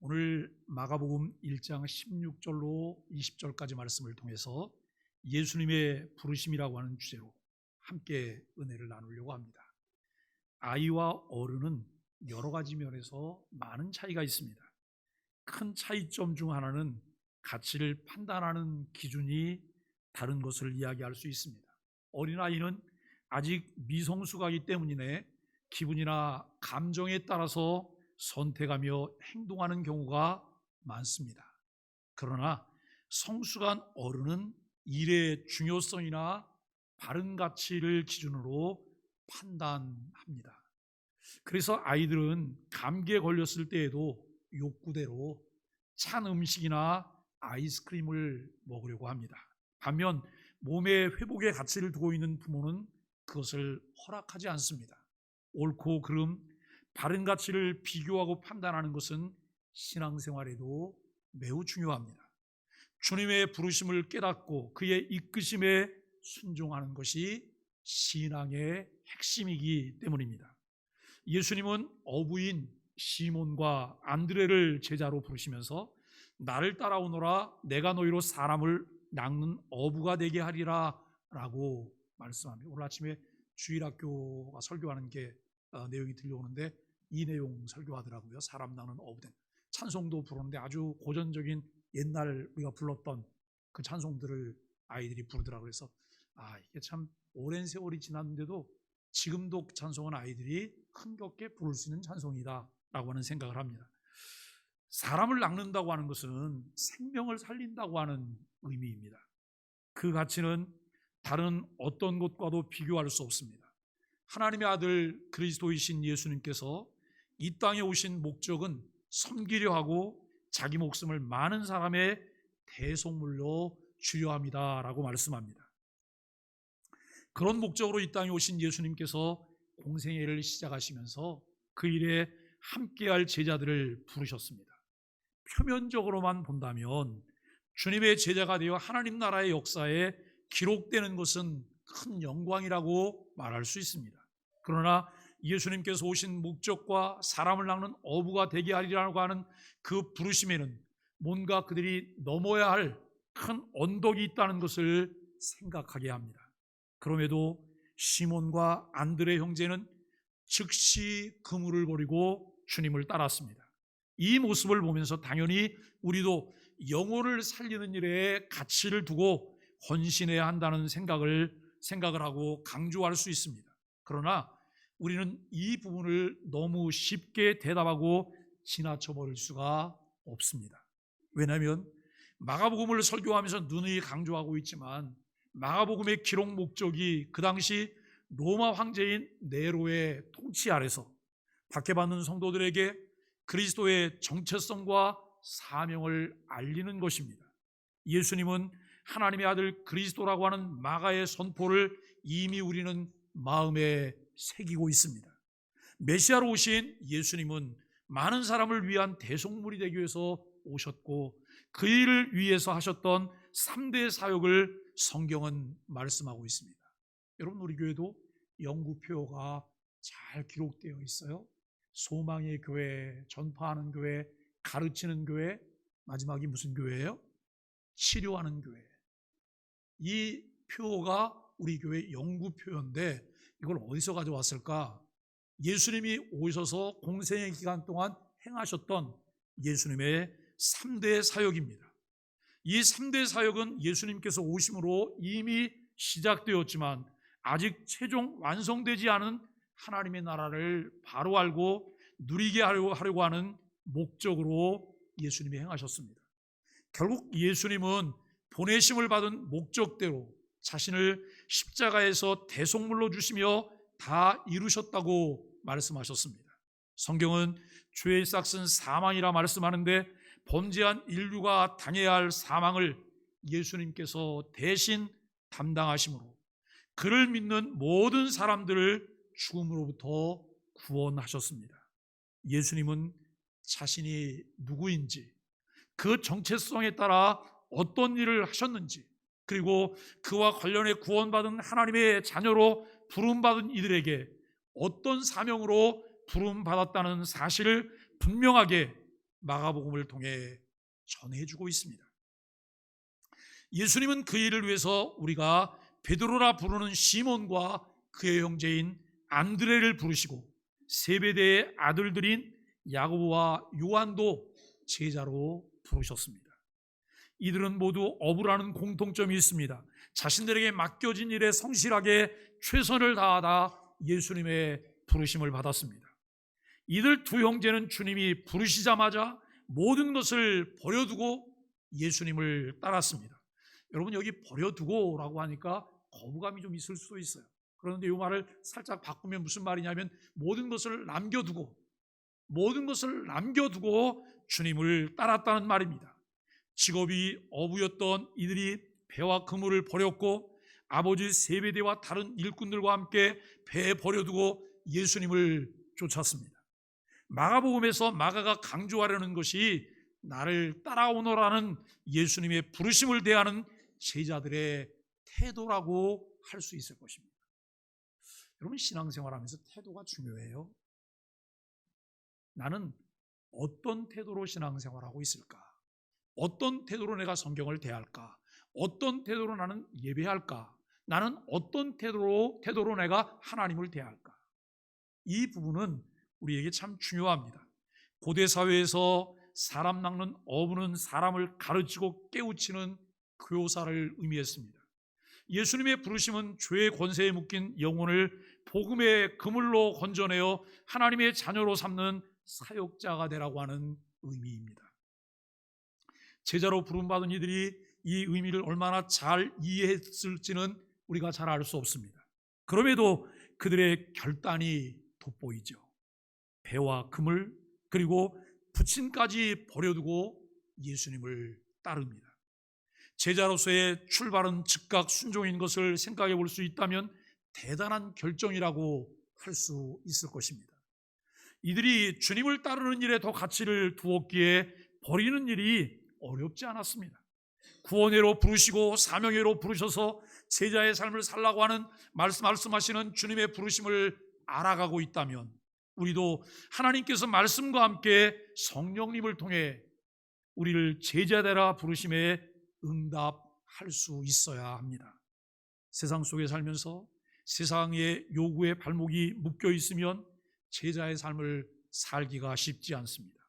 오늘 마가복음 1장 16절로 20절까지 말씀을 통해서 예수님의 부르심이라고 하는 주제로 함께 은혜를 나누려고 합니다. 아이와 어른은 여러 가지 면에서 많은 차이가 있습니다. 큰 차이점 중 하나는 가치를 판단하는 기준이 다른 것을 이야기할 수 있습니다. 어린아이는 아직 미성숙하기 때문이네 기분이나 감정에 따라서 선택하며 행동하는 경우가 많습니다. 그러나 성숙한 어른은 일의 중요성이나 바른 가치를 기준으로 판단합니다. 그래서 아이들은 감기에 걸렸을 때에도 욕구대로 찬 음식이나 아이스크림을 먹으려고 합니다. 반면 몸의 회복의 가치를 두고 있는 부모는 그것을 허락하지 않습니다. 옳고 그름, 바른 가치를 비교하고 판단하는 것은 신앙생활에도 매우 중요합니다. 주님의 부르심을 깨닫고 그의 이끄심에 순종하는 것이 신앙의 핵심이기 때문입니다. 예수님은 어부인 시몬과 안드레를 제자로 부르시면서 나를 따라오너라 내가 너희로 사람을 낚는 어부가 되게 하리라 라고 말씀합니다. 오늘 아침에 주일학교가 설교하는 게 내용이 들려오는데 이 내용 설교하더라고요. 사람 낚는 어부된 찬송도 부르는데 아주 고전적인 옛날 우리가 불렀던 그 찬송들을 아이들이 부르더라고요. 그래서 이게 참 오랜 세월이 지났는데도 지금도 그 찬송은 아이들이 흥겹게 부를 수 있는 찬송이다 라고 하는 생각을 합니다. 사람을 낚는다고 하는 것은 생명을 살린다고 하는 의미입니다. 그 가치는 다른 어떤 것과도 비교할 수 없습니다. 하나님의 아들 그리스도이신 예수님께서 이 땅에 오신 목적은 섬기려 하고 자기 목숨을 많은 사람의 대속물로 주려 합니다 라고 말씀합니다. 그런 목적으로 이 땅에 오신 예수님께서 공생애를 시작하시면서 그 일에 함께할 제자들을 부르셨습니다. 표면적으로만 본다면 주님의 제자가 되어 하나님 나라의 역사에 기록되는 것은 큰 영광이라고 말할 수 있습니다. 그러나 예수님께서 오신 목적과 사람을 낚는 어부가 되게 하리라고 하는 그 부르심에는 뭔가 그들이 넘어야 할 큰 언덕이 있다는 것을 생각하게 합니다. 그럼에도 시몬과 안드레 형제는 즉시 그물을 버리고 주님을 따랐습니다. 이 모습을 보면서 당연히 우리도 영혼을 살리는 일에 가치를 두고 헌신해야 한다는 생각을 하고 강조할 수 있습니다. 그러나 우리는 이 부분을 너무 쉽게 대답하고 지나쳐 버릴 수가 없습니다. 왜냐하면 마가복음을 설교하면서 누누이 강조하고 있지만 마가복음의 기록 목적이 그 당시 로마 황제인 네로의 통치 아래서 박해받는 성도들에게 그리스도의 정체성과 사명을 알리는 것입니다. 예수님은 하나님의 아들 그리스도라고 하는 마가의 선포를 이미 우리는 마음에 새기고 있습니다. 메시아로 오신 예수님은 많은 사람을 위한 대속물이 되기 위해서 오셨고 그 일을 위해서 하셨던 3대 사역을 성경은 말씀하고 있습니다. 여러분 우리 교회도 영구표가 잘 기록되어 있어요. 소망의 교회, 전파하는 교회, 가르치는 교회, 마지막이 무슨 교회예요? 치료하는 교회. 이 표가 우리 교회 영구표인데 이걸 어디서 가져왔을까? 예수님이 오셔서 공생의 기간 동안 행하셨던 예수님의 3대 사역입니다. 이 3대 사역은 예수님께서 오심으로 이미 시작되었지만 아직 최종 완성되지 않은 하나님의 나라를 바로 알고 누리게 하려고 하는 목적으로 예수님이 행하셨습니다. 결국 예수님은 보내심을 받은 목적대로 자신을 십자가에서 대속물로 주시며 다 이루셨다고 말씀하셨습니다. 성경은 죄의 싹은 사망이라 말씀하는데 범죄한 인류가 당해야 할 사망을 예수님께서 대신 담당하심으로 그를 믿는 모든 사람들을 죽음으로부터 구원하셨습니다. 예수님은 자신이 누구인지 그 정체성에 따라 어떤 일을 하셨는지 그리고 그와 관련해 구원받은 하나님의 자녀로 부름받은 이들에게 어떤 사명으로 부름받았다는 사실을 분명하게 마가복음을 통해 전해주고 있습니다. 예수님은 그 일을 위해서 우리가 베드로라 부르는 시몬과 그의 형제인 안드레를 부르시고 세베대의 아들들인 야고보와 요한도 제자로 부르셨습니다. 이들은 모두 어부라는 공통점이 있습니다. 자신들에게 맡겨진 일에 성실하게 최선을 다하다 예수님의 부르심을 받았습니다. 이들 두 형제는 주님이 부르시자마자 모든 것을 버려두고 예수님을 따랐습니다. 여러분, 여기 버려두고라고 하니까 거부감이 좀 있을 수도 있어요. 그런데 이 말을 살짝 바꾸면 무슨 말이냐면 모든 것을 남겨두고 주님을 따랐다는 말입니다. 직업이 어부였던 이들이 배와 그물을 버렸고 아버지 세베대와 다른 일꾼들과 함께 배에 버려두고 예수님을 쫓았습니다. 마가복음에서 마가가 강조하려는 것이 나를 따라오너라는 예수님의 부르심을 대하는 제자들의 태도라고 할 수 있을 것입니다. 여러분, 신앙생활하면서 태도가 중요해요. 나는 어떤 태도로 신앙생활하고 있을까? 어떤 태도로 내가 성경을 대할까? 어떤 태도로 나는 예배할까? 나는 어떤 태도로 내가 하나님을 대할까? 이 부분은 우리에게 참 중요합니다. 고대 사회에서 사람 낚는 어부는 사람을 가르치고 깨우치는 교사를 의미했습니다. 예수님의 부르심은 죄의 권세에 묶인 영혼을 복음의 그물로 건져내어 하나님의 자녀로 삼는 사역자가 되라고 하는 의미입니다. 제자로 부름받은 이들이 이 의미를 얼마나 잘 이해했을지는 우리가 잘 알 수 없습니다. 그럼에도 그들의 결단이 돋보이죠. 배와 그물 그리고 부친까지 버려두고 예수님을 따릅니다. 제자로서의 출발은 즉각 순종인 것을 생각해 볼 수 있다면 대단한 결정이라고 할 수 있을 것입니다. 이들이 주님을 따르는 일에 더 가치를 두었기에 버리는 일이 어렵지 않았습니다. 구원회로 부르시고 사명회로 부르셔서 제자의 삶을 살라고 하는 말씀하시는 주님의 부르심을 알아가고 있다면 우리도 하나님께서 말씀과 함께 성령님을 통해 우리를 제자되라 부르심에 응답할 수 있어야 합니다. 세상 속에 살면서 세상의 요구에 발목이 묶여 있으면 제자의 삶을 살기가 쉽지 않습니다.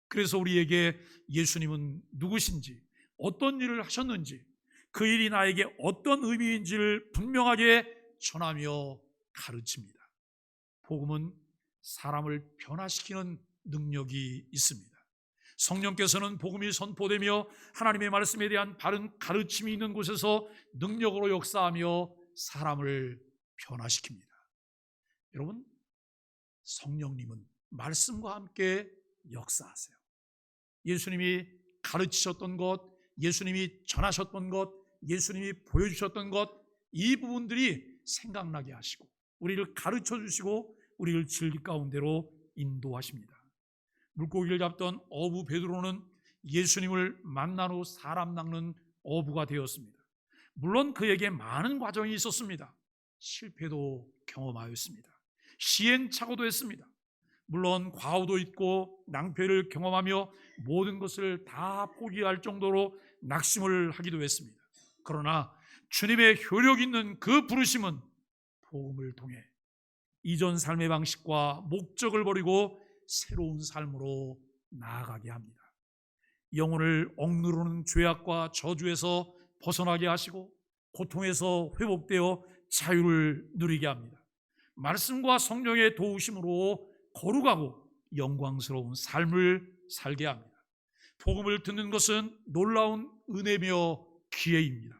그래서 우리에게 예수님은 누구신지, 어떤 일을 하셨는지, 그 일이 나에게 어떤 의미인지를 분명하게 전하며 가르칩니다. 복음은 사람을 변화시키는 능력이 있습니다. 성령께서는 복음이 선포되며 하나님의 말씀에 대한 바른 가르침이 있는 곳에서 능력으로 역사하며 사람을 변화시킵니다. 여러분, 성령님은 말씀과 함께 역사하세요. 예수님이 가르치셨던 것, 예수님이 전하셨던 것, 예수님이 보여주셨던 것, 이 부분들이 생각나게 하시고 우리를 가르쳐 주시고 우리를 진리 가운데로 인도하십니다. 물고기를 잡던 어부 베드로는 예수님을 만난 후 사람 낚는 어부가 되었습니다. 물론 그에게 많은 과정이 있었습니다. 실패도 경험하였습니다. 시행착오도 했습니다. 물론 과오도 있고 낭패를 경험하며 모든 것을 다 포기할 정도로 낙심을 하기도 했습니다. 그러나 주님의 효력 있는 그 부르심은 복음을 통해 이전 삶의 방식과 목적을 버리고 새로운 삶으로 나아가게 합니다. 영혼을 억누르는 죄악과 저주에서 벗어나게 하시고 고통에서 회복되어 자유를 누리게 합니다. 말씀과 성령의 도우심으로 거룩하고 영광스러운 삶을 살게 합니다. 복음을 듣는 것은 놀라운 은혜며 기회입니다.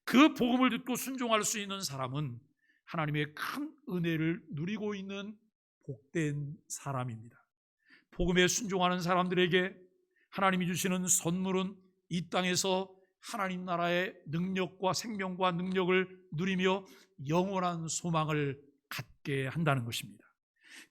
그 복음을 듣고 순종할 수 있는 사람은 하나님의 큰 은혜를 누리고 있는 복된 사람입니다. 복음에 순종하는 사람들에게 하나님이 주시는 선물은 이 땅에서 하나님 나라의 능력과 생명과 능력을 누리며 영원한 소망을 갖게 한다는 것입니다.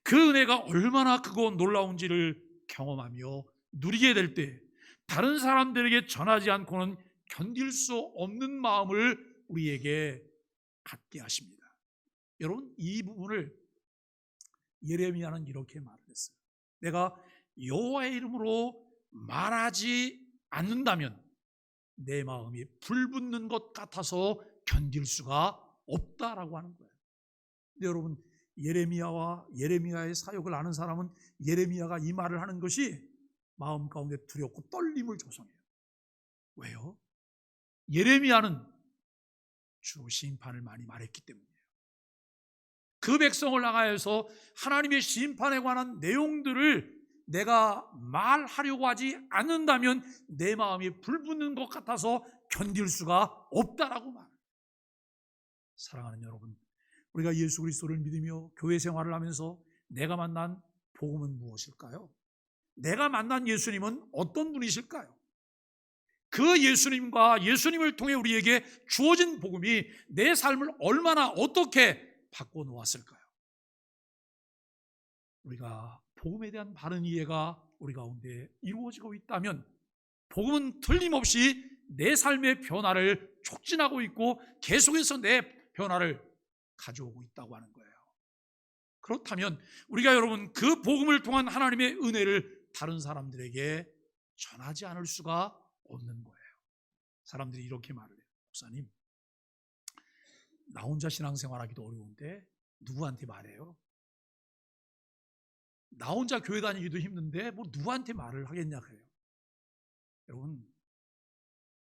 그 은혜가 얼마나 크고 놀라운지를 경험하며 누리게 될 때 다른 사람들에게 전하지 않고는 견딜 수 없는 마음을 우리에게 갖게 하십니다. 여러분, 이 부분을 예레미야는 이렇게 말을 했어요. 내가 여호와의 이름으로 말하지 않는다면 내 마음이 불붙는 것 같아서 견딜 수가 없다라고 하는 거예요. 근데 여러분, 예레미야의 사역을 아는 사람은 예레미야가 이 말을 하는 것이 마음 가운데 두렵고 떨림을 조성해요. 왜요? 예레미야는 주로 심판을 많이 말했기 때문이에요. 그 백성을 향하여서 하나님의 심판에 관한 내용들을 내가 말하려고 하지 않는다면 내 마음이 불붙는 것 같아서 견딜 수가 없다라고 말해요. 사랑하는 여러분, 우리가 예수 그리스도를 믿으며 교회 생활을 하면서 내가 만난 복음은 무엇일까요? 내가 만난 예수님은 어떤 분이실까요? 그 예수님과 예수님을 통해 우리에게 주어진 복음이 내 삶을 얼마나 어떻게 바꿔놓았을까요? 우리가 복음에 대한 바른 이해가 우리 가운데 이루어지고 있다면 복음은 틀림없이 내 삶의 변화를 촉진하고 있고 계속해서 내 변화를 가져오고 있다고 하는 거예요. 그렇다면 우리가 여러분 그 복음을 통한 하나님의 은혜를 다른 사람들에게 전하지 않을 수가 없는 거예요. 사람들이 이렇게 말을 해요. 목사님, 나 혼자 신앙생활하기도 어려운데 누구한테 말해요? 나 혼자 교회 다니기도 힘든데 뭐 누구한테 말을 하겠냐 그래요. 여러분,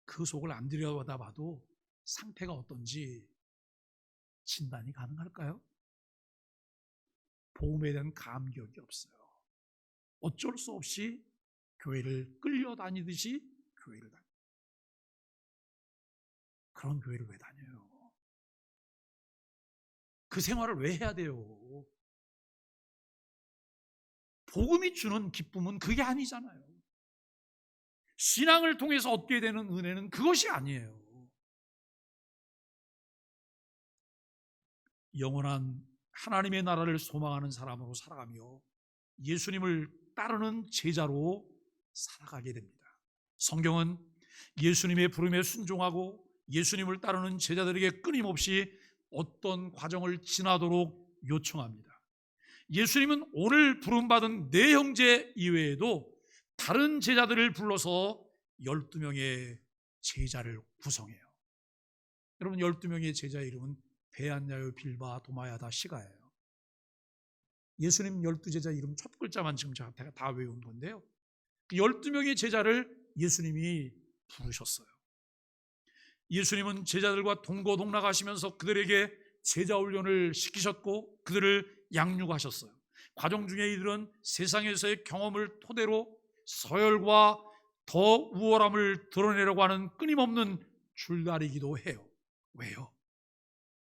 그 속을 안 들여다봐도 상태가 어떤지 진단이 가능할까요? 복음에 대한 감격이 없어요. 어쩔 수 없이 교회를 끌려다니듯이 교회를 다녀요. 그런 교회를 왜 다녀요? 그 생활을 왜 해야 돼요? 복음이 주는 기쁨은 그게 아니잖아요. 신앙을 통해서 얻게 되는 은혜는 그것이 아니에요. 영원한 하나님의 나라를 소망하는 사람으로 살아가며 예수님을 따르는 제자로 살아가게 됩니다. 성경은 예수님의 부름에 순종하고 예수님을 따르는 제자들에게 끊임없이 어떤 과정을 지나도록 요청합니다. 예수님은 오늘 부름받은 네 형제 이외에도 다른 제자들을 불러서 12명의 제자를 구성해요. 여러분, 12명의 제자의 이름은 베안야요, 빌바, 도마야다, 시가예요. 예수님 12제자 이름 첫 글자만 지금 제가 다 외운 건데요, 그 12명의 제자를 예수님이 부르셨어요. 예수님은 제자들과 동고동락하시면서 그들에게 제자 훈련을 시키셨고 그들을 양육하셨어요. 과정 중에 이들은 세상에서의 경험을 토대로 서열과 더 우월함을 드러내려고 하는 끊임없는 줄다리기도 해요. 왜요?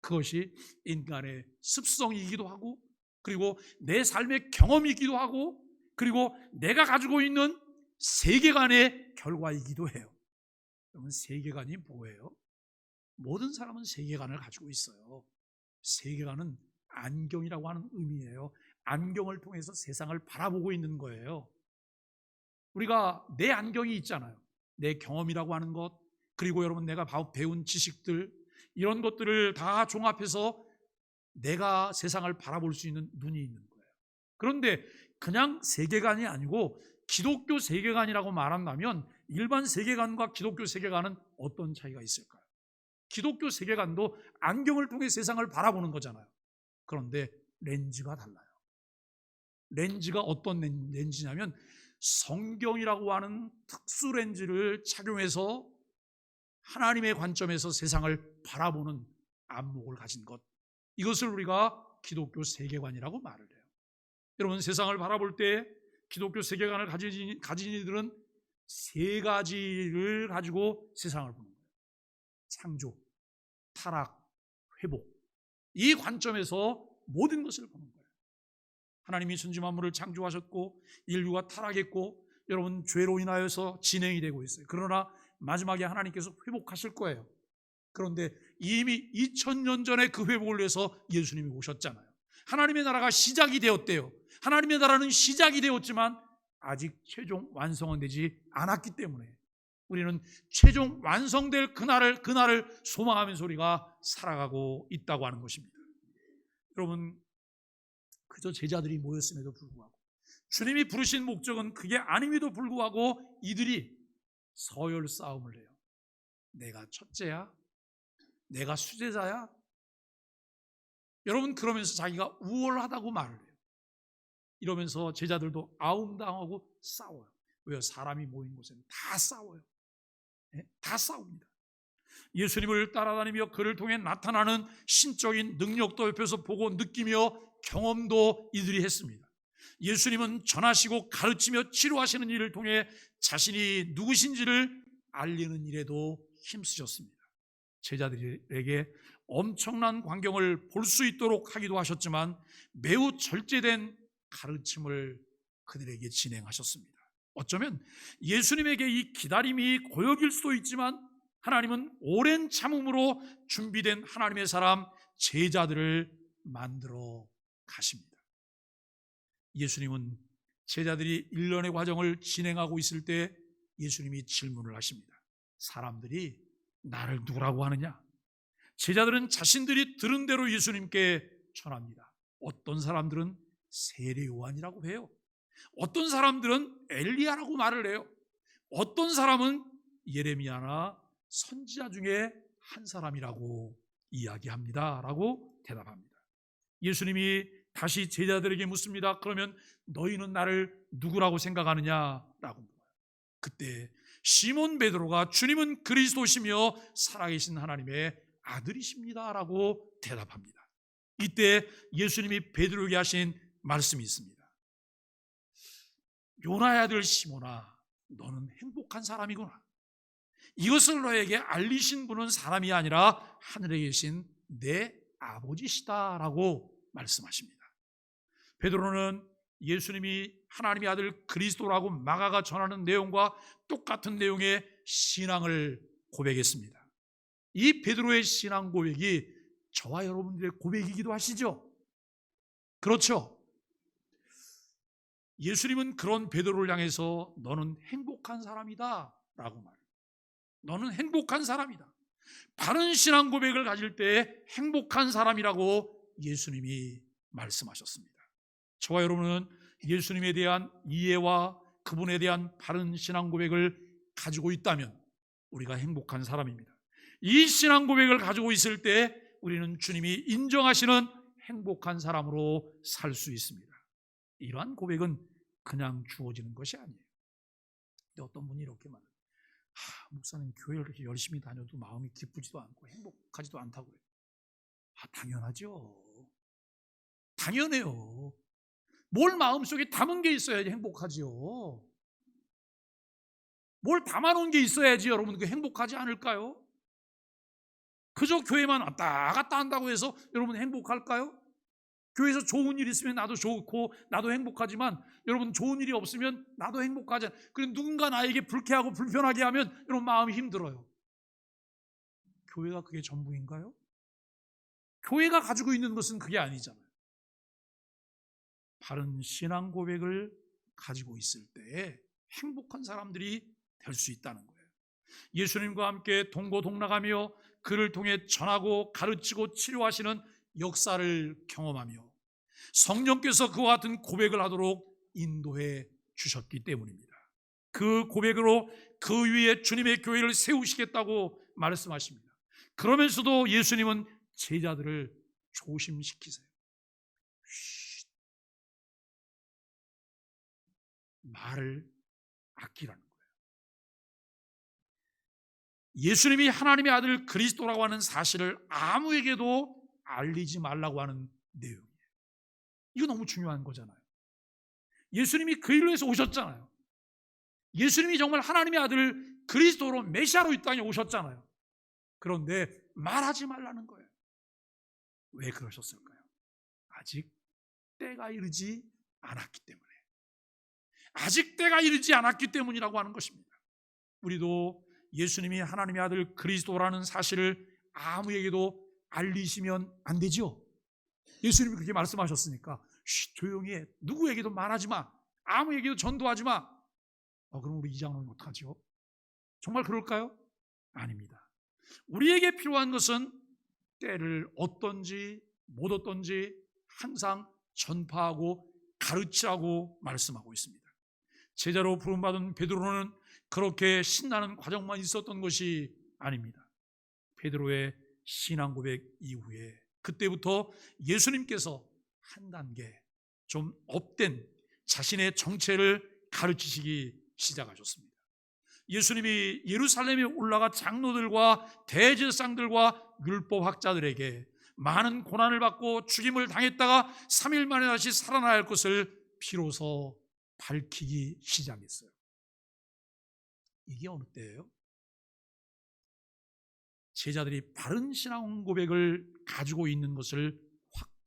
그것이 인간의 습성이기도 하고, 그리고 내 삶의 경험이기도 하고, 그리고 내가 가지고 있는 세계관의 결과이기도 해요. 그러면 세계관이 뭐예요? 모든 사람은 세계관을 가지고 있어요. 세계관은 안경이라고 하는 의미예요. 안경을 통해서 세상을 바라보고 있는 거예요. 우리가 내 안경이 있잖아요. 내 경험이라고 하는 것, 그리고 여러분 내가 배운 지식들, 이런 것들을 다 종합해서 내가 세상을 바라볼 수 있는 눈이 있는 거예요. 그런데 그냥 세계관이 아니고 기독교 세계관이라고 말한다면 일반 세계관과 기독교 세계관은 어떤 차이가 있을까요? 기독교 세계관도 안경을 통해 세상을 바라보는 거잖아요. 그런데 렌즈가 달라요. 렌즈가 어떤 렌즈냐면 성경이라고 하는 특수 렌즈를 착용해서 하나님의 관점에서 세상을 바라보는 안목을 가진 것, 이것을 우리가 기독교 세계관이라고 말을 해요. 여러분, 세상을 바라볼 때 기독교 세계관을 가진 이들은 세 가지를 가지고 세상을 보는 거예요. 창조, 타락, 회복. 이 관점에서 모든 것을 보는 거예요. 하나님이 천지 만물을 창조하셨고 인류가 타락했고 여러분 죄로 인하여서 진행이 되고 있어요. 그러나 마지막에 하나님께서 회복하실 거예요. 그런데 이미 2000년 전에 그 회복을 위해서 예수님이 오셨잖아요. 하나님의 나라가 시작이 되었대요. 하나님의 나라는 시작이 되었지만 아직 최종 완성은 되지 않았기 때문에 우리는 최종 완성될 그날을 소망하면서 우리가 살아가고 있다고 하는 것입니다. 여러분, 그저 제자들이 모였음에도 불구하고 주님이 부르신 목적은 그게 아님에도 불구하고 이들이 서열 싸움을 해요. 내가 첫째야? 내가 수제자야? 여러분, 그러면서 자기가 우월하다고 말을 해요. 이러면서 제자들도 아웅다웅하고 싸워요. 왜요? 사람이 모인 곳에는 다 싸워요. 다 싸웁니다. 예수님을 따라다니며 그를 통해 나타나는 신적인 능력도 옆에서 보고 느끼며 경험도 이들이 했습니다. 예수님은 전하시고 가르치며 치료하시는 일을 통해 자신이 누구신지를 알리는 일에도 힘쓰셨습니다. 제자들에게 엄청난 광경을 볼 수 있도록 하기도 하셨지만 매우 절제된 가르침을 그들에게 진행하셨습니다. 어쩌면 예수님에게 이 기다림이 고역일 수도 있지만 하나님은 오랜 참음으로 준비된 하나님의 사람 제자들을 만들어 가십니다. 예수님은 제자들이 일련의 과정을 진행하고 있을 때 예수님이 질문을 하십니다. 사람들이 나를 누구라고 하느냐? 제자들은 자신들이 들은 대로 예수님께 전합니다. 어떤 사람들은 세례 요한이라고 해요. 어떤 사람들은 엘리야라고 말을 해요. 어떤 사람은 예레미야나 선지자 중에 한 사람이라고 이야기합니다 라고 대답합니다. 예수님이 다시 제자들에게 묻습니다. 그러면 너희는 나를 누구라고 생각하느냐라고 물어요. 그때 시몬 베드로가 주님은 그리스도시며 살아계신 하나님의 아들이십니다 라고 대답합니다. 이때 예수님이 베드로에게 하신 말씀이 있습니다. 요나의 아들 시몬아, 너는 행복한 사람이구나. 이것을 너에게 알리신 분은 사람이 아니라 하늘에 계신 내 아버지시다라고 말씀하십니다. 베드로는 예수님이 하나님의 아들 그리스도라고 마가가 전하는 내용과 똑같은 내용의 신앙을 고백했습니다. 이 베드로의 신앙 고백이 저와 여러분들의 고백이기도 하시죠? 그렇죠? 예수님은 그런 베드로를 향해서 너는 행복한 사람이다 라고 말해요. 너는 행복한 사람이다. 바른 신앙 고백을 가질 때 행복한 사람이라고 예수님이 말씀하셨습니다. 저와 여러분은 예수님에 대한 이해와 그분에 대한 바른 신앙 고백을 가지고 있다면 우리가 행복한 사람입니다. 이 신앙 고백을 가지고 있을 때 우리는 주님이 인정하시는 행복한 사람으로 살 수 있습니다. 이러한 고백은 그냥 주어지는 것이 아니에요. 근데 어떤 분이 이렇게 말해요. 목사님 교회를 그렇게 열심히 다녀도 마음이 기쁘지도 않고 행복하지도 않다고 해요. 당연하죠. 당연해요. 뭘 마음속에 담은 게 있어야지 행복하지요. 뭘 담아놓은 게 있어야지 여러분 그 행복하지 않을까요? 그저 교회만 왔다 갔다 한다고 해서 여러분 행복할까요? 교회에서 좋은 일 있으면 나도 좋고 나도 행복하지만 여러분 좋은 일이 없으면 나도 행복하지 않아요. 그리고 누군가 나에게 불쾌하고 불편하게 하면 여러분 마음이 힘들어요. 교회가 그게 전부인가요? 교회가 가지고 있는 것은 그게 아니잖아요. 바른 신앙 고백을 가지고 있을 때 행복한 사람들이 될 수 있다는 거예요. 예수님과 함께 동고동락하며 그를 통해 전하고 가르치고 치료하시는 역사를 경험하며 성령께서 그와 같은 고백을 하도록 인도해 주셨기 때문입니다. 그 고백으로 그 위에 주님의 교회를 세우시겠다고 말씀하십니다. 그러면서도 예수님은 제자들을 조심시키세요. 말을 아끼라는 거예요. 예수님이 하나님의 아들 그리스도라고 하는 사실을 아무에게도 알리지 말라고 하는 내용이에요. 이거 너무 중요한 거잖아요. 예수님이 그 일로 해서 오셨잖아요. 예수님이 정말 하나님의 아들 그리스도로 메시아로 이 땅에 오셨잖아요. 그런데 말하지 말라는 거예요. 왜 그러셨을까요? 아직 때가 이르지 않았기 때문에. 아직 때가 이르지 않았기 때문이라고 하는 것입니다. 우리도 예수님이 하나님의 아들 그리스도라는 사실을 아무에게도 알리시면 안 되죠. 예수님이 그렇게 말씀하셨으니까 조용히 해. 누구에게도 말하지 마. 아무에게도 전도하지 마. 그럼 우리 이장로는 어떡하죠? 정말 그럴까요? 아닙니다. 우리에게 필요한 것은 때를 어떤지 못 어떤지 항상 전파하고 가르치라고 말씀하고 있습니다. 제자로 부름받은 베드로는 그렇게 신나는 과정만 있었던 것이 아닙니다. 베드로의 신앙 고백 이후에 그때부터 예수님께서 한 단계 좀 업된 자신의 정체를 가르치시기 시작하셨습니다. 예수님이 예루살렘에 올라가 장로들과 대제사장들과 율법학자들에게 많은 고난을 받고 죽임을 당했다가 3일 만에 다시 살아나야 할 것을 비로소 밝히기 시작했어요. 이게 어느 때예요? 제자들이 바른 신앙 고백을 가지고 있는 것을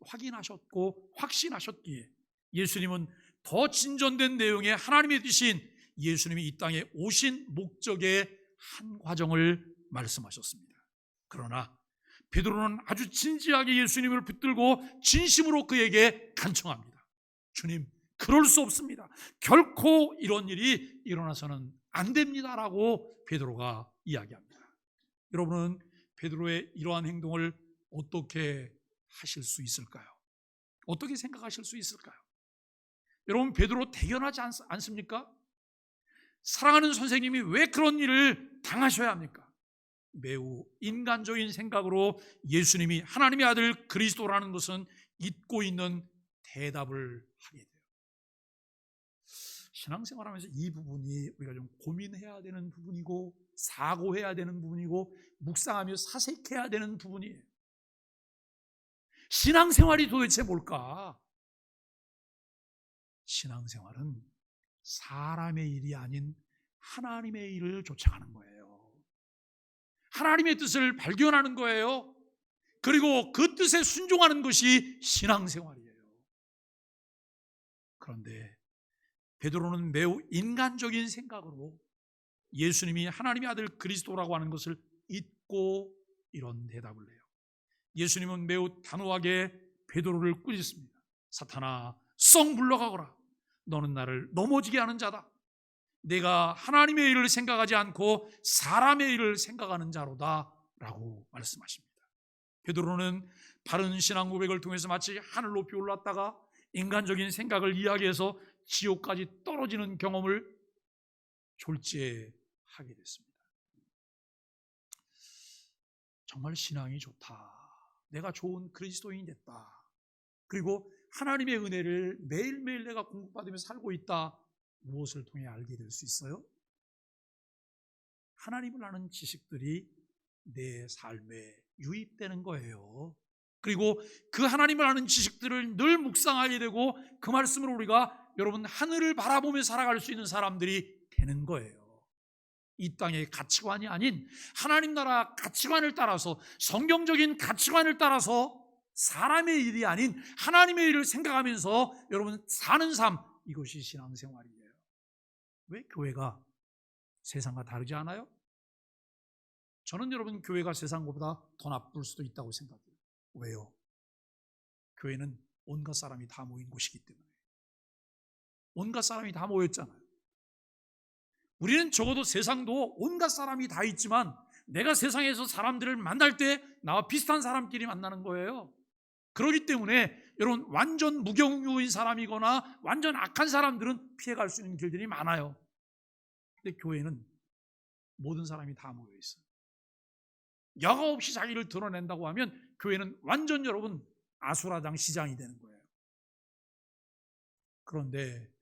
확인하셨고 확신하셨기에 예수님은 더 진전된 내용의 하나님의 뜻인 예수님이 이 땅에 오신 목적의 한 과정을 말씀하셨습니다. 그러나 베드로는 아주 진지하게 예수님을 붙들고 진심으로 그에게 간청합니다. 주님, 그럴 수 없습니다. 결코 이런 일이 일어나서는 안 됩니다라고 베드로가 이야기합니다. 여러분은 베드로의 이러한 행동을 어떻게 하실 수 있을까요? 어떻게 생각하실 수 있을까요? 여러분, 베드로 대견하지 않습니까? 사랑하는 선생님이 왜 그런 일을 당하셔야 합니까? 매우 인간적인 생각으로 예수님이 하나님의 아들 그리스도라는 것은 잊고 있는 대답을 하게 돼요. 신앙생활하면서 이 부분이 우리가 좀 고민해야 되는 부분이고 사고해야 되는 부분이고 묵상하며 사색해야 되는 부분이에요. 신앙생활이 도대체 뭘까? 신앙생활은 사람의 일이 아닌 하나님의 일을 쫓아가는 거예요. 하나님의 뜻을 발견하는 거예요. 그리고 그 뜻에 순종하는 것이 신앙생활이에요. 그런데 베드로는 매우 인간적인 생각으로 예수님이 하나님의 아들 그리스도라고 하는 것을 잊고 이런 대답을 해요. 예수님은 매우 단호하게 베드로를 꾸짖습니다. 사탄아, 썩 물러가거라. 너는 나를 넘어지게 하는 자다. 내가 하나님의 일을 생각하지 않고 사람의 일을 생각하는 자로다 라고 말씀하십니다. 베드로는 바른 신앙 고백을 통해서 마치 하늘 높이 올랐다가 인간적인 생각을 이야기해서 지옥까지 떨어지는 경험을 졸지하게 됐습니다. 정말 신앙이 좋다. 내가 좋은 그리스도인이 됐다. 그리고 하나님의 은혜를 매일매일 내가 공급받으며 살고 있다. 무엇을 통해 알게 될 수 있어요? 하나님을 아는 지식들이 내 삶에 유입되는 거예요. 그리고 그 하나님을 아는 지식들을 늘 묵상하게 되고 그 말씀으로 우리가 여러분 하늘을 바라보며 살아갈 수 있는 사람들이 되는 거예요. 이 땅의 가치관이 아닌 하나님 나라 가치관을 따라서 성경적인 가치관을 따라서 사람의 일이 아닌 하나님의 일을 생각하면서 여러분 사는 삶, 이것이 신앙생활이에요. 왜 교회가 세상과 다르지 않아요? 저는 여러분 교회가 세상보다 더 나쁠 수도 있다고 생각해요. 왜요? 교회는 온갖 사람이 다 모인 곳이기 때문에. 온갖 사람이 다 모였잖아요. 우리는 적어도 세상도 온갖 사람이 다 있지만 내가 세상에서 사람들을 만날 때 나와 비슷한 사람끼리 만나는 거예요. 그렇기 때문에 여러분 완전 무경유인 사람이거나 완전 악한 사람들은 피해갈 수 있는 길들이 많아요. 근데 교회는 모든 사람이 다 모여 있어요. 여과 없이 자기를 드러낸다고 하면 교회는 완전 여러분 아수라장 시장이 되는 거예요. 그런데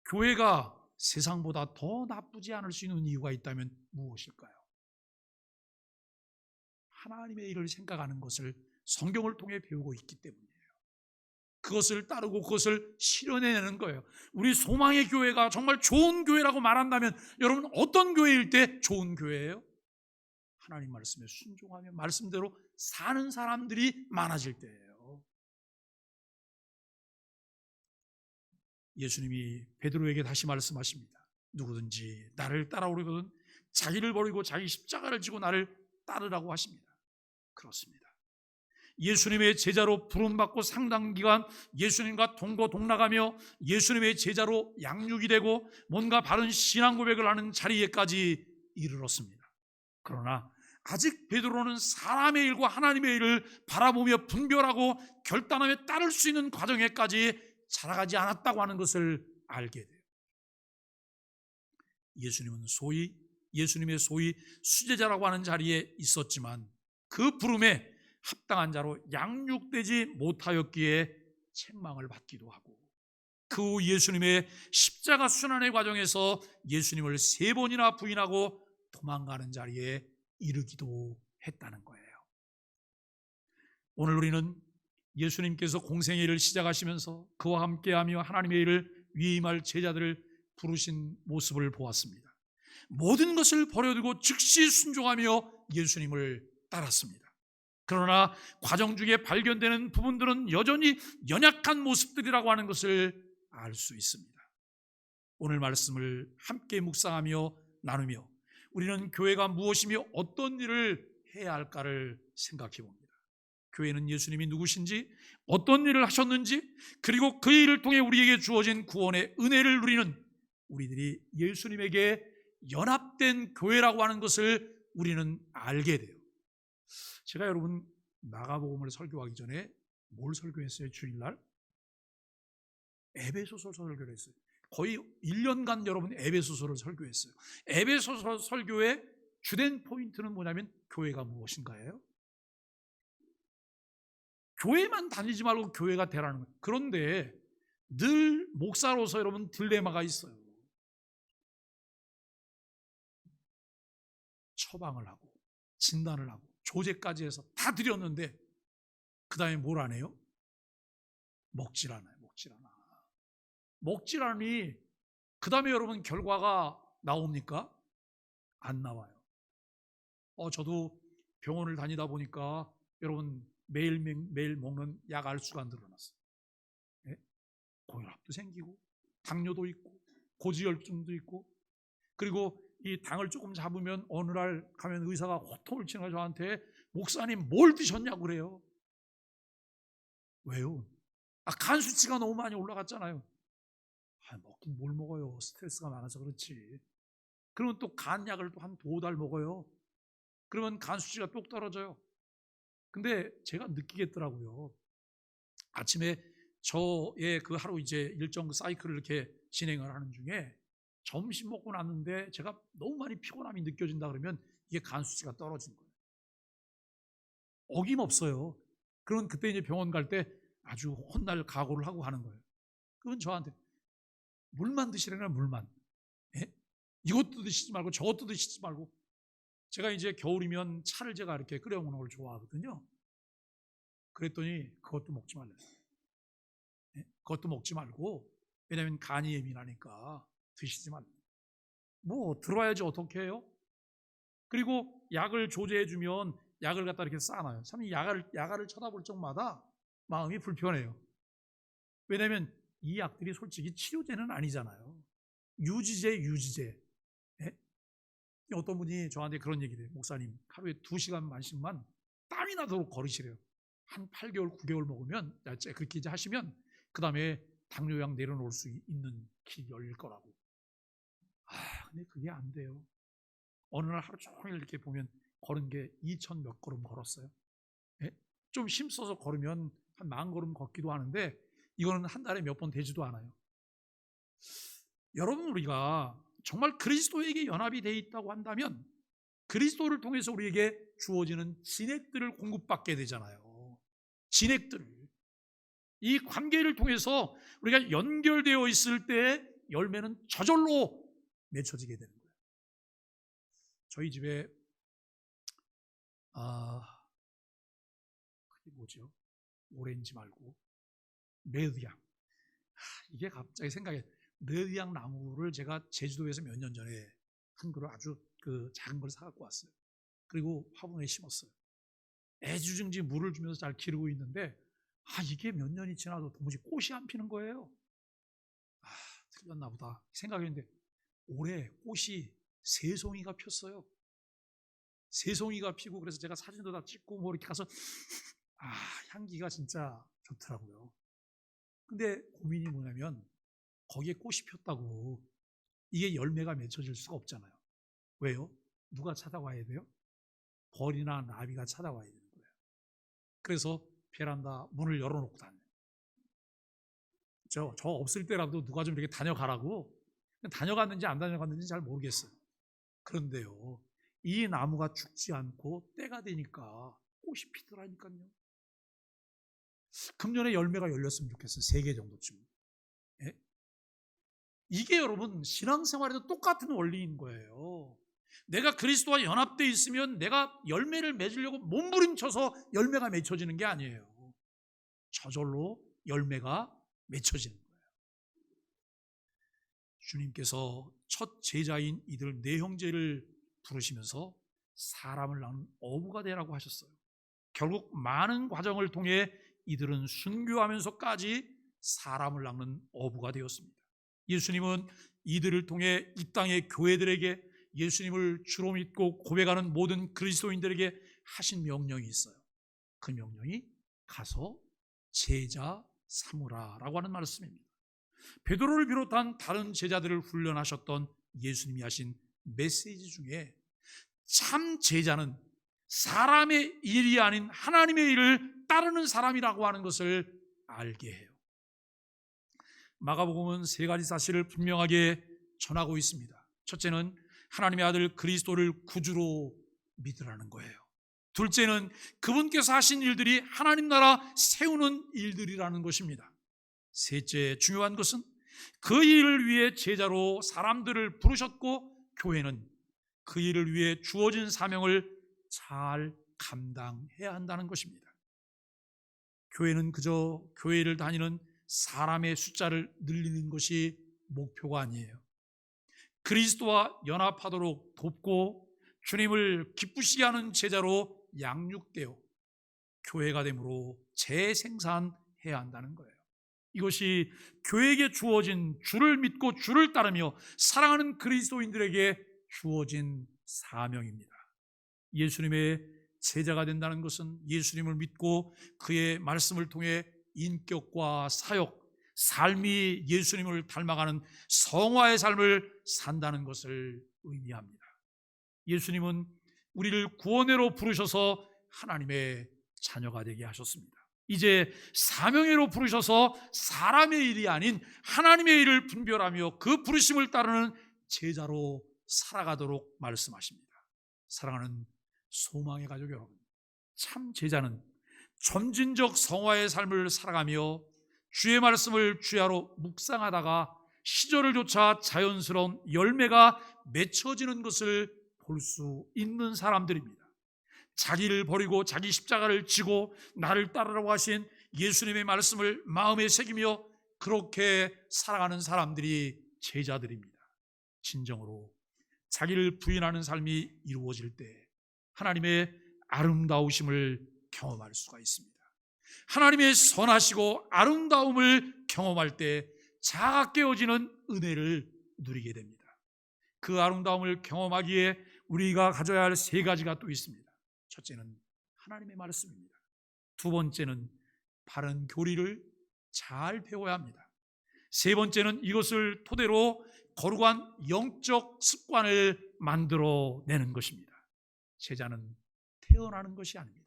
교회가 세상보다 더 나쁘지 않을 수 있는 이유가 있다면 무엇일까요? 하나님의 일을 생각하는 것을 성경을 통해 배우고 있기 때문이에요. 그것을 따르고 그것을 실현해내는 거예요. 우리 소망의 교회가 정말 좋은 교회라고 말한다면 여러분 어떤 교회일 때 좋은 교회예요? 하나님 말씀에 순종하며 말씀대로 사는 사람들이 많아질 때예요. 예수님이 베드로에게 다시 말씀하십니다. 누구든지 나를 따라오려거든 자기를 버리고 자기 십자가를 지고 나를 따르라고 하십니다. 그렇습니다. 예수님의 제자로 부름받고 상당 기간 예수님과 동거동락하며 예수님의 제자로 양육이 되고 뭔가 바른 신앙 고백을 하는 자리에까지 이르렀습니다. 그러나 아직 베드로는 사람의 일과 하나님의 일을 바라보며 분별하고 결단하며 따를 수 있는 과정에까지 자라가지 않았다고 하는 것을 알게 돼요. 예수님의 소위 수제자라고 하는 자리에 있었지만 그 부름에 합당한 자로 양육되지 못하였기에 책망을 받기도 하고, 그 후 예수님의 십자가 순환의 과정에서 예수님을 3번이나 부인하고 도망가는 자리에 이르기도 했다는 거예요. 오늘 우리는 예수님께서 공생의 일을 시작하시면서 그와 함께하며 하나님의 일을 위임할 제자들을 부르신 모습을 보았습니다. 모든 것을 버려두고 즉시 순종하며 예수님을 따랐습니다. 그러나 과정 중에 발견되는 부분들은 여전히 연약한 모습들이라고 하는 것을 알 수 있습니다. 오늘 말씀을 함께 묵상하며 나누며 우리는 교회가 무엇이며 어떤 일을 해야 할까를 생각해 봅니다. 교회는 예수님이 누구신지, 어떤 일을 하셨는지, 그리고 그 일을 통해 우리에게 주어진 구원의 은혜를 누리는 우리들이 예수님에게 연합된 교회라고 하는 것을 우리는 알게 돼요. 제가 여러분 마가복음을 설교하기 전에 뭘 설교했어요? 주일날 에베소서 설교를 했어요. 거의 1년간 여러분 에베소서를 설교했어요. 에베소서 설교의 주된 포인트는 뭐냐면 교회가 무엇인가예요? 교회만 다니지 말고 교회가 되라는 거예요. 그런데 늘 목사로서 여러분 딜레마가 있어요. 처방을 하고 진단을 하고 조제까지 해서 다 드렸는데 그 다음에 뭘 안 해요? 먹질 않아요. 먹질 않으니 그 다음에 여러분 결과가 나옵니까? 안 나와요. 저도 병원을 다니다 보니까 여러분 매일 먹는 약 알수가 늘어났어요. 네? 고혈압도 생기고 당뇨도 있고 고지혈증도 있고, 그리고 이 당을 조금 잡으면 어느 날 가면 의사가 호통을 치는 거예요. 저한테 목사님 뭘 드셨냐고 그래요. 왜요? 간 수치가 너무 많이 올라갔잖아요. 먹긴 뭘 먹어요. 스트레스가 많아서 그렇지. 그러면 또 간약을 또 한 2달 먹어요. 그러면 간 수치가 뚝 떨어져요. 근데 제가 느끼겠더라고요. 아침에 저의 그 하루 이제 일정 사이클을 이렇게 진행을 하는 중에 점심 먹고 났는데 제가 너무 많이 피곤함이 느껴진다 그러면 이게 간 수치가 떨어진 거예요. 어김없어요. 그러면 그때 이제 병원 갈 때 아주 혼날 각오를 하고 하는 거예요. 그건 저한테 물만 드시라는 물만. 예? 이것도 드시지 말고 저것도 드시지 말고. 제가 이제 겨울이면 차를 제가 이렇게 끓여 먹는 걸 좋아하거든요. 그랬더니 그것도 먹지 말래요. 예? 그것도 먹지 말고, 왜냐하면 간이 예민하니까 드시지 말래요. 뭐 들어와야지 어떻게 해요? 그리고 약을 조제해주면 약을 갖다 이렇게 싸놔요. 참 야가를 쳐다볼 적마다 마음이 불편해요. 왜냐하면 이 약들이 솔직히 치료제는 아니잖아요. 유지제. 예? 어떤 분이 저한테 그런 얘기를 해요. 목사님, 하루에 2시간만씩만 땀이 나도록 걸으시래요. 한 8개월, 9개월 먹으면, 그렇게 이제 하시면 그 다음에 당뇨약 내려놓을 수 있는 길이 열릴 거라고. 근데 그게 안 돼요. 어느 날 하루 종일 이렇게 보면 걸은 게 2,000 몇 걸음 걸었어요. 예? 좀 힘써서 걸으면 한 10,000걸음 걷기도 하는데 이거는 한 달에 몇 번 되지도 않아요. 여러분, 우리가 정말 그리스도에게 연합이 되어 있다고 한다면 그리스도를 통해서 우리에게 주어지는 진액들을 공급받게 되잖아요. 진액들을. 이 관계를 통해서 우리가 연결되어 있을 때 열매는 저절로 맺혀지게 되는 거예요. 저희 집에 그게 뭐죠? 오렌지 말고 레드향. 이게 갑자기 생각해. 레드향 나무를 제가 제주도에서 몇 년 전에 한 그루 아주 작은 걸 사갖고 왔어요. 그리고 화분에 심었어요. 애지중지 물을 주면서 잘 기르고 있는데 이게 몇 년이 지나도 도무지 꽃이 안 피는 거예요. 틀렸나 보다 생각했는데 올해 꽃이 3송이가 폈어요. 3송이가 피고, 그래서 제가 사진도 다 찍고 뭐 이렇게 가서 향기가 진짜 좋더라고요. 근데 고민이 뭐냐면 거기에 꽃이 폈다고 이게 열매가 맺혀질 수가 없잖아요. 왜요? 누가 찾아와야 돼요? 벌이나 나비가 찾아와야 되는 거예요. 그래서 베란다 문을 열어놓고 다녀요. 저 없을 때라도 누가 좀 이렇게 다녀가라고. 다녀갔는지 안 다녀갔는지 잘 모르겠어요. 그런데요, 이 나무가 죽지 않고 때가 되니까 꽃이 피더라니까요. 금년에 열매가 열렸으면 좋겠어요. 3개 정도쯤. 예? 이게 여러분 신앙생활에도 똑같은 원리인 거예요. 내가 그리스도와 연합되어 있으면 내가 열매를 맺으려고 몸부림쳐서 열매가 맺혀지는 게 아니에요. 저절로 열매가 맺혀지는 거예요. 주님께서 첫 제자인 이들 네 형제를 부르시면서 사람을 낳는 어부가 되라고 하셨어요. 결국 많은 과정을 통해 이들은 순교하면서까지 사람을 낳는 어부가 되었습니다. 예수님은 이들을 통해 이 땅의 교회들에게 예수님을 주로 믿고 고백하는 모든 그리스도인들에게 하신 명령이 있어요. 그 명령이 가서 제자 삼으라라고 하는 말씀입니다. 베드로를 비롯한 다른 제자들을 훈련하셨던 예수님이 하신 메시지 중에 참 제자는 사람의 일이 아닌 하나님의 일을 따르는 사람이라고 하는 것을 알게 해요. 마가복음은 3가지 사실을 분명하게 전하고 있습니다. 첫째는 하나님의 아들 그리스도를 구주로 믿으라는 거예요. 둘째는 그분께서 하신 일들이 하나님 나라 세우는 일들이라는 것입니다. 셋째 중요한 것은 그 일을 위해 제자로 사람들을 부르셨고 교회는 그 일을 위해 주어진 사명을 잘 감당해야 한다는 것입니다. 교회는 그저 교회를 다니는 사람의 숫자를 늘리는 것이 목표가 아니에요. 그리스도와 연합하도록 돕고 주님을 기쁘시게 하는 제자로 양육되어 교회가 되므로 재생산해야 한다는 거예요. 이것이 교회에게 주어진 주를 믿고 주를 따르며 사랑하는 그리스도인들에게 주어진 사명입니다. 예수님의 제자가 된다는 것은 예수님을 믿고 그의 말씀을 통해 인격과 사역, 삶이 예수님을 닮아가는 성화의 삶을 산다는 것을 의미합니다. 예수님은 우리를 구원회로 부르셔서 하나님의 자녀가 되게 하셨습니다. 이제 사명회로 부르셔서 사람의 일이 아닌 하나님의 일을 분별하며 그 부르심을 따르는 제자로 살아가도록 말씀하십니다. 사랑하는 소망의 가족 여러분, 참 제자는 점진적 성화의 삶을 살아가며 주의 말씀을 주야로 묵상하다가 시절을 쫓아 자연스러운 열매가 맺혀지는 것을 볼 수 있는 사람들입니다. 자기를 버리고 자기 십자가를 지고 나를 따르라고 하신 예수님의 말씀을 마음에 새기며 그렇게 살아가는 사람들이 제자들입니다. 진정으로 자기를 부인하는 삶이 이루어질 때 하나님의 아름다우심을 경험할 수가 있습니다. 하나님의 선하시고 아름다움을 경험할 때 자아 깨어지는 은혜를 누리게 됩니다. 그 아름다움을 경험하기에 우리가 가져야 할 3가지가 또 있습니다. 첫째는 하나님의 말씀입니다. 두 번째는 바른 교리를 잘 배워야 합니다. 세 번째는 이것을 토대로 거룩한 영적 습관을 만들어내는 것입니다. 제자는 태어나는 것이 아닙니다.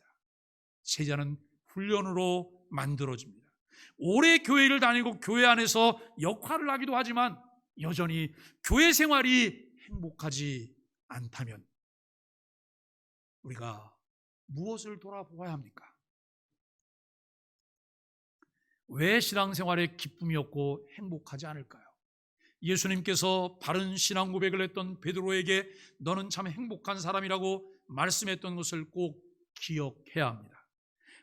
제자는 훈련으로 만들어집니다. 오래 교회를 다니고 교회 안에서 역할을 하기도 하지만 여전히 교회 생활이 행복하지 않다면 우리가 무엇을 돌아보아야 합니까? 왜 신앙생활에 기쁨이 없고 행복하지 않을까요? 예수님께서 바른 신앙 고백을 했던 베드로에게 너는 참 행복한 사람이라고 말씀했던 것을 꼭 기억해야 합니다.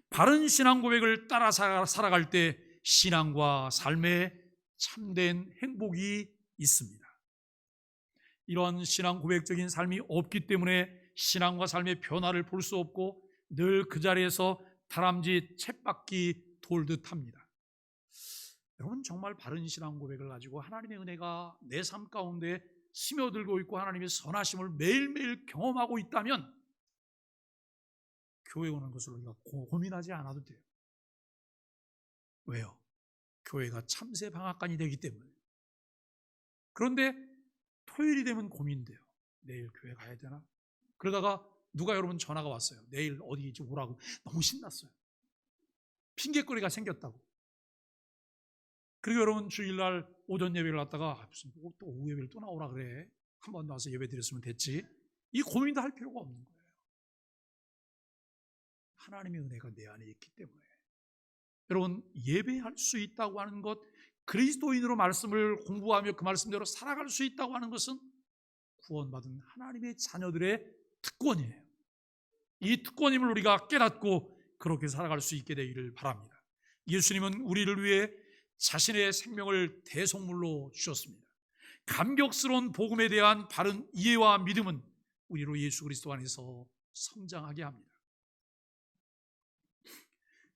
바른 신앙 고백을 따라 살아갈 때 신앙과 삶에 참된 행복이 있습니다. 이런 신앙 고백적인 삶이 없기 때문에 신앙과 삶의 변화를 볼 수 없고 늘 그 자리에서 다람쥐 쳇바퀴 돌듯 합니다. 여러분 정말 바른 신앙 고백을 가지고 하나님의 은혜가 내 삶 가운데 스며들고 있고 하나님의 선하심을 매일매일 경험하고 있다면 교회 오는 것을 우리가 고민하지 않아도 돼요. 왜요? 교회가 참새 방앗간이 되기 때문에. 그런데 토요일이 되면 고민돼요. 내일 교회 가야 되나? 그러다가 누가 여러분 전화가 왔어요. 내일 어디 오라고. 너무 신났어요. 핑계거리가 생겼다고. 그리고 여러분 주일날 오전 예배를 갔다가 무슨 또 오후 예배를 또 나오라 그래, 한 번 와서 예배 드렸으면 됐지, 이 고민도 할 필요가 없는 거예요. 하나님의 은혜가 내 안에 있기 때문에. 여러분, 예배할 수 있다고 하는 것, 그리스도인으로 말씀을 공부하며 그 말씀대로 살아갈 수 있다고 하는 것은 구원받은 하나님의 자녀들의 특권이에요. 이 특권임을 우리가 깨닫고 그렇게 살아갈 수 있게 되기를 바랍니다. 예수님은 우리를 위해 자신의 생명을 대속물로 주셨습니다. 감격스러운 복음에 대한 바른 이해와 믿음은 우리로 예수 그리스도 안에서 성장하게 합니다.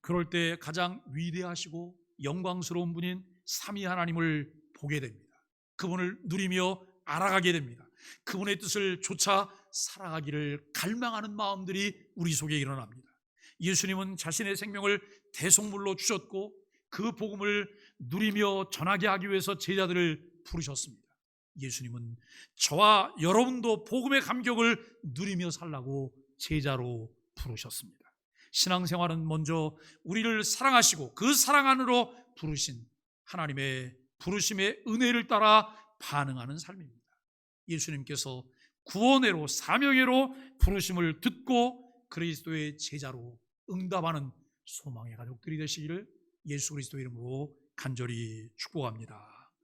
그럴 때 가장 위대하시고 영광스러운 분인 삼위 하나님을 보게 됩니다. 그분을 누리며 알아가게 됩니다. 그분의 뜻을 좇아 살아가기를 갈망하는 마음들이 우리 속에 일어납니다. 예수님은 자신의 생명을 대속물로 주셨고 그 복음을 누리며 전하게 하기 위해서 제자들을 부르셨습니다. 예수님은 저와 여러분도 복음의 감격을 누리며 살라고 제자로 부르셨습니다. 신앙생활은 먼저 우리를 사랑하시고 그 사랑 안으로 부르신 하나님의 부르심의 은혜를 따라 반응하는 삶입니다. 예수님께서 구원회로 사명회로 부르심을 듣고 그리스도의 제자로 응답하는 소망의 가족들이 되시기를 예수 그리스도 이름으로 간절히 축복합니다.